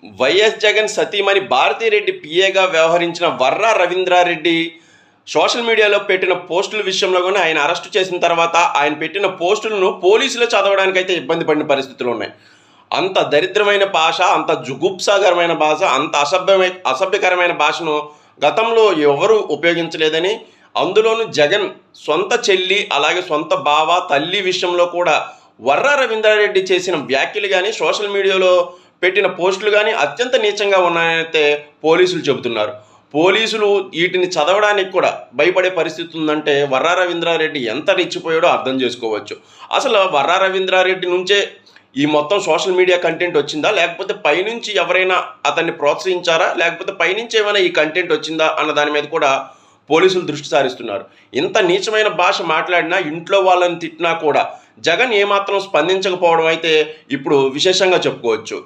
YS Jagan సతీమణి భారతిరెడ్డి పిఏగా వ్యవహరించిన Varra Ravindra Reddy social మీడియాలో పెట్టిన పోస్టుల విషయంలో కూడా ఆయన అరెస్ట్ చేసిన తర్వాత ఆయన పెట్టిన పోస్టులను పోలీసులు చదవడానికైతే ఇబ్బంది పడిన పరిస్థితులు ఉన్నాయి. అంత దరిద్రమైన భాష, అంత జుగుప్సాకరమైన భాష, అంత అసభ్యకరమైన భాషను గతంలో ఎవరు ఉపయోగించలేదని, అందులోనూ జగన్ సొంత చెల్లి అలాగే సొంత బావ తల్లి విషయంలో కూడా వర్రా రవీంద్రారెడ్డి చేసిన వ్యాఖ్యలు కానీ సోషల్ మీడియాలో పెట్టిన పోస్టులు కానీ అత్యంత నీచంగా ఉన్నాయనైతే పోలీసులు చెబుతున్నారు. పోలీసులు వీటిని చదవడానికి కూడా భయపడే పరిస్థితి ఉందంటే వర్రా రవీంద్రారెడ్డి ఎంత రెచ్చిపోయాడో అర్థం చేసుకోవచ్చు. అసలు వర్రా రవీంద్రారెడ్డి నుంచే ఈ మొత్తం సోషల్ మీడియా కంటెంట్ వచ్చిందా, లేకపోతే పైనుంచి ఎవరైనా అతన్ని ప్రోత్సహించారా, లేకపోతే పైనుంచి ఏమైనా ఈ కంటెంట్ వచ్చిందా అన్న దాని మీద కూడా పోలీసులు దృష్టి సారిస్తున్నారు. ఇంత నీచమైన భాష మాట్లాడినా, ఇంట్లో వాళ్ళని తిట్టినా కూడా జగన్ ఏమాత్రం స్పందించకపోవడం అయితే ఇప్పుడు విశేషంగా చెప్పుకోవచ్చు.